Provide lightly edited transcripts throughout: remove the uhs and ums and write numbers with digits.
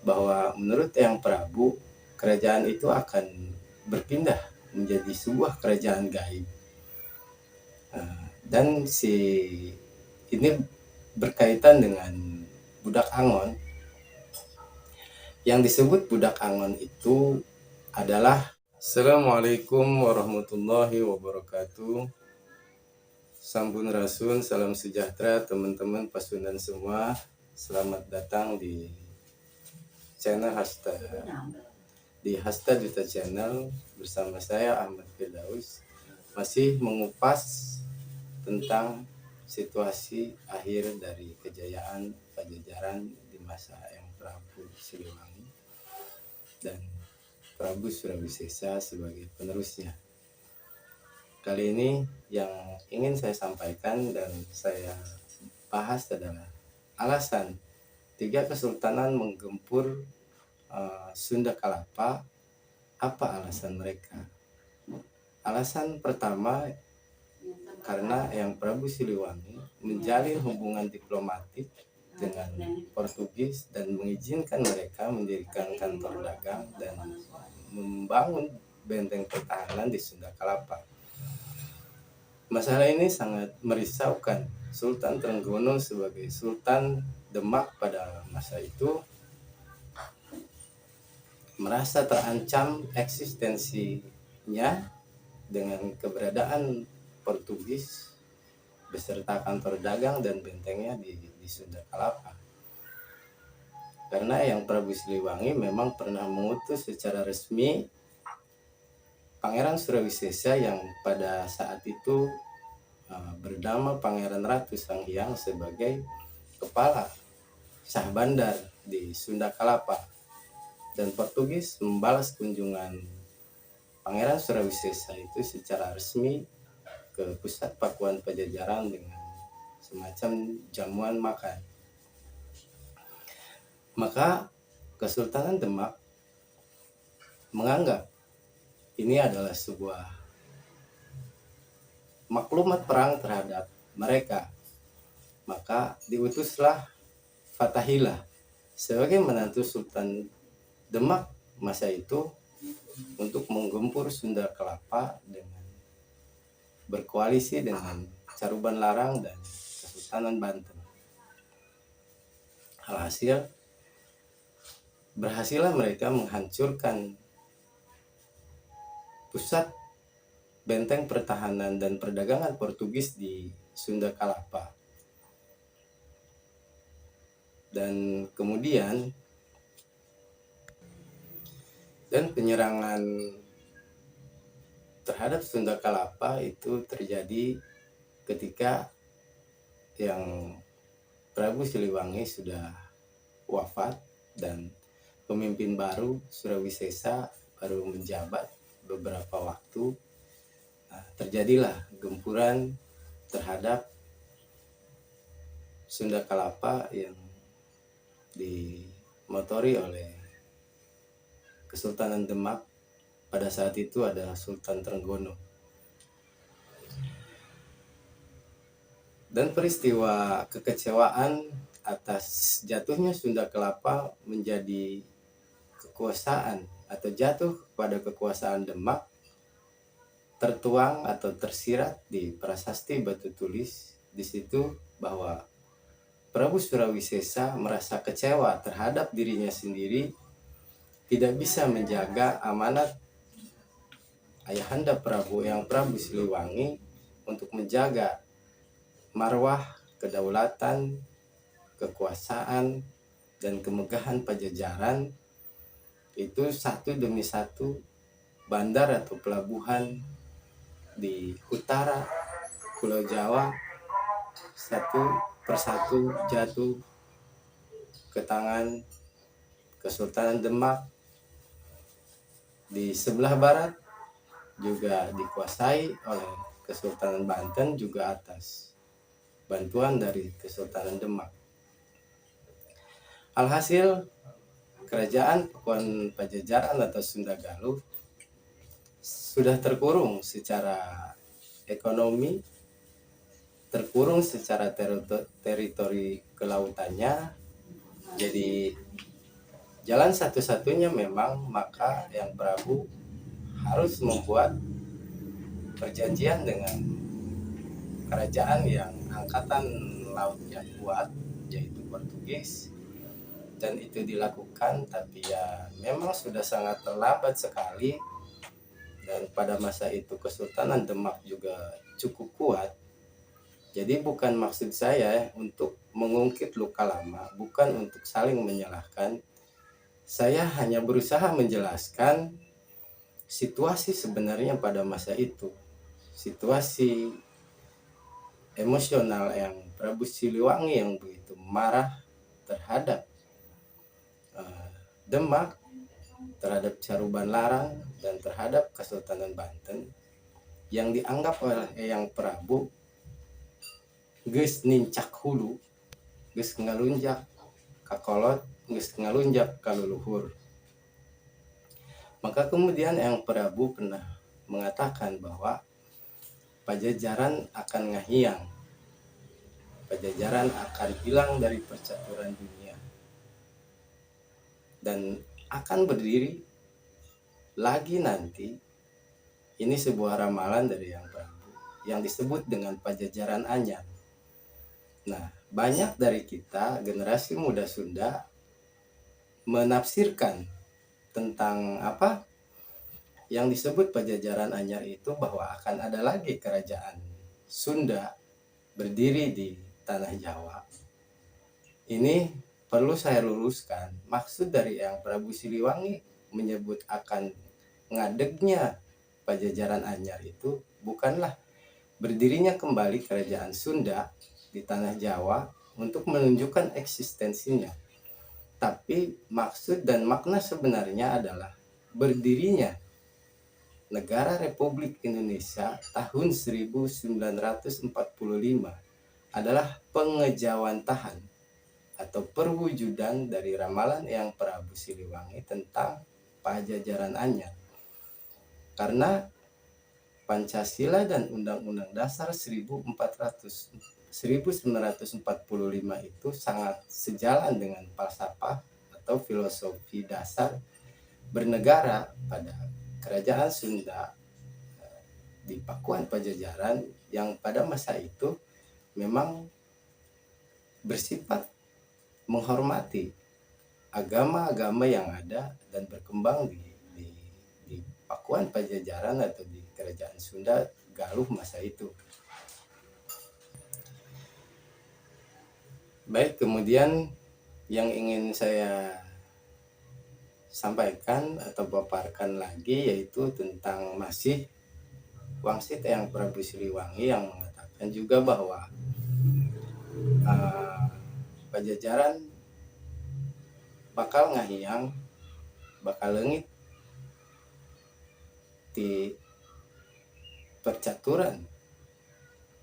bahwa menurut Eyang Prabu, kerajaan itu akan berpindah menjadi sebuah kerajaan gaib. Dan ini berkaitan dengan budak Angon. Yang disebut budak Angon itu adalah Assalamualaikum warahmatullahi wabarakatuh. Sampun Rasun, salam sejahtera teman-teman Pasundan semua. Selamat datang di channel Hasta Duta Channel bersama saya Ahmad Firdaus, masih mengupas tentang situasi akhir dari kejayaan Pajajaran di masa Eyang Prabu Siliwangi dan Prabu Surawisesa sebagai penerusnya. Kali ini yang ingin saya sampaikan dan saya bahas adalah alasan 3 kesultanan menggempur Sunda Kalapa. Apa alasan mereka? Alasan pertama, karena Eyang Prabu Siliwangi menjalin hubungan diplomatik dengan Portugis dan mengizinkan mereka mendirikan kantor dagang dan membangun benteng pertahanan di Sunda Kalapa. Masalah ini sangat merisaukan Sultan Trenggono sebagai Sultan Demak pada masa itu, merasa terancam eksistensinya dengan keberadaan Portugis beserta kantor dagang dan bentengnya di Sunda Kalapa. Karena Eyang Prabu Siliwangi memang pernah mengutus secara resmi Pangeran Surawisesa yang pada saat itu bernama Pangeran Ratu Sanghyang sebagai kepala Syah Bandar di Sunda Kalapa, dan Portugis membalas kunjungan Pangeran Surawisesa itu secara resmi ke pusat Pakuan Pajajaran dengan semacam jamuan makan. Maka Kesultanan Demak menganggap ini adalah sebuah maklumat perang terhadap mereka. Maka diutuslah Fatahillah sebagai menantu Sultan Demak masa itu untuk menggempur Sunda Kelapa dengan berkoalisi dengan Caruban Larang dan Kesultanan Banten. Alhasil berhasillah mereka menghancurkan pusat benteng pertahanan dan perdagangan Portugis di Sunda Kalapa. Dan kemudian penyerangan terhadap Sunda Kalapa itu terjadi ketika yang Prabu Siliwangi sudah wafat dan pemimpin baru Surawisesa baru menjabat beberapa waktu. Terjadilah gempuran terhadap Sunda Kalapa yang dimotori oleh Kesultanan Demak. Pada saat itu adalah Sultan Trenggono. Dan peristiwa kekecewaan atas jatuhnya Sunda Kelapa menjadi kekuasaan atau jatuh pada kekuasaan Demak tertuang atau tersirat di prasasti batu tulis. Di situ bahwa Prabu Surawisesa merasa kecewa terhadap dirinya sendiri, tidak bisa menjaga amanat Ayahanda Prabu Eyang Prabu Siliwangi untuk menjaga marwah, kedaulatan, kekuasaan, dan kemegahan Pajajaran. Itu satu demi satu bandar atau pelabuhan di utara Pulau Jawa satu persatu jatuh ke tangan Kesultanan Demak. Di sebelah barat juga dikuasai oleh Kesultanan Banten, juga atas bantuan dari Kesultanan Demak. Alhasil kerajaan Pakuan Pajajaran atau Sunda Galuh sudah terkurung secara ekonomi, terkurung secara teritori kelautannya. Jadi jalan satu-satunya memang maka Yang Prabu harus membuat perjanjian dengan kerajaan yang angkatan lautnya kuat, yaitu Portugis. Dan itu dilakukan, tapi ya memang sudah sangat terlambat sekali. Dan pada masa itu Kesultanan Demak juga cukup kuat. Jadi bukan maksud saya untuk mengungkit luka lama, bukan untuk saling menyalahkan. Saya hanya berusaha menjelaskan situasi sebenarnya pada masa itu. Situasi emosional yang Prabu Siliwangi yang begitu marah terhadap Demak, terhadap Caruban Larang, dan terhadap Kesultanan Banten yang dianggap oleh Eyang Prabu geus nincak hulu, geus ngalunjak kakolot, geus ngalunjak kaluluhur. Maka kemudian Eyang Prabu pernah mengatakan bahwa Pajajaran akan ngahiang, Pajajaran akan hilang dari percaturan dunia, dan akan berdiri lagi nanti. Ini sebuah ramalan dari Yang Prabu yang disebut dengan Pajajaran Anyar. Nah, banyak dari kita generasi muda Sunda menafsirkan tentang apa yang disebut Pajajaran Anyar itu, bahwa akan ada lagi kerajaan Sunda berdiri di tanah Jawa. Ini perlu saya luruskan. Maksud dari Eyang Prabu Siliwangi menyebut akan ngadegnya Pajajaran Anyar itu bukanlah berdirinya kembali kerajaan Sunda di tanah Jawa untuk menunjukkan eksistensinya, tapi maksud dan makna sebenarnya adalah berdirinya Negara Republik Indonesia tahun 1945 adalah pengejawantahan atau perwujudan dari ramalan Eyang Prabu Siliwangi tentang Pajajaran Anyar. Karena Pancasila dan Undang-Undang Dasar 1945 itu sangat sejalan dengan falsafah atau filosofi dasar bernegara pada Kerajaan Sunda di Pakuan Pajajaran yang pada masa itu memang bersifat menghormati agama-agama yang ada dan berkembang di Pakuan Pajajaran atau di Kerajaan Sunda Galuh masa itu. Baik, kemudian yang ingin saya sampaikan atau paparkan lagi yaitu tentang masih wangsit Eyang Prabu Siliwangi yang mengatakan juga bahwa Pajajaran bakal ngahiang, bakal leungit di percaturan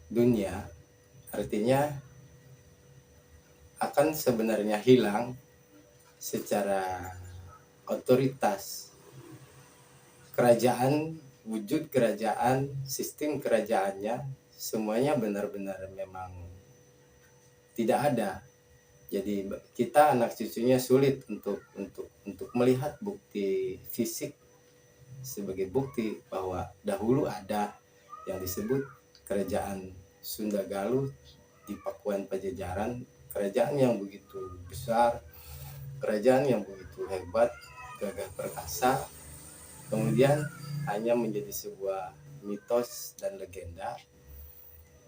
dunia, artinya akan sebenarnya hilang secara otoritas kerajaan, wujud kerajaan, sistem kerajaannya semuanya benar-benar memang tidak ada. Jadi kita anak cucunya sulit untuk melihat bukti fisik sebagai bukti bahwa dahulu ada yang disebut kerajaan Sunda Galuh di Pakuan Pajajaran, kerajaan yang begitu besar, kerajaan yang begitu hebat, gagah perkasa, kemudian hanya menjadi sebuah mitos dan legenda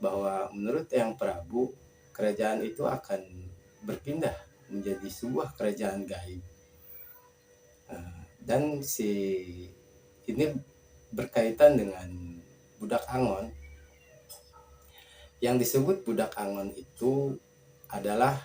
bahwa menurut Eyang Prabu kerajaan itu akan berpindah menjadi sebuah kerajaan gaib. Dan ini berkaitan dengan Budak Angon. Yang disebut Budak Angon itu adalah